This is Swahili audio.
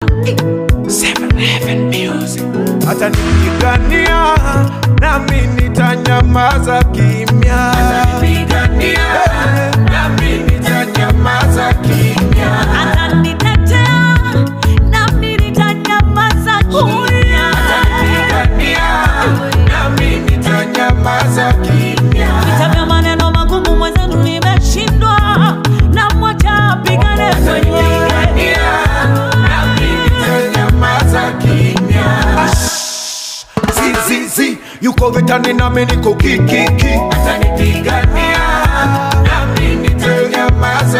7 Heaven Music. Atanipigania nami nitanyamaza kimya. Atanipigania nami nitanyamaza kimya. Atanitetea nami nitanyamaza kimya. Atanipigania nami nitanyamaza kimya. Vita vya maneno magumu mwenzenu nimeshindwa, na mwacha apigane mwenyewe. Yuko vitani nami niko kiki. Atanipigania nami nitanyamaza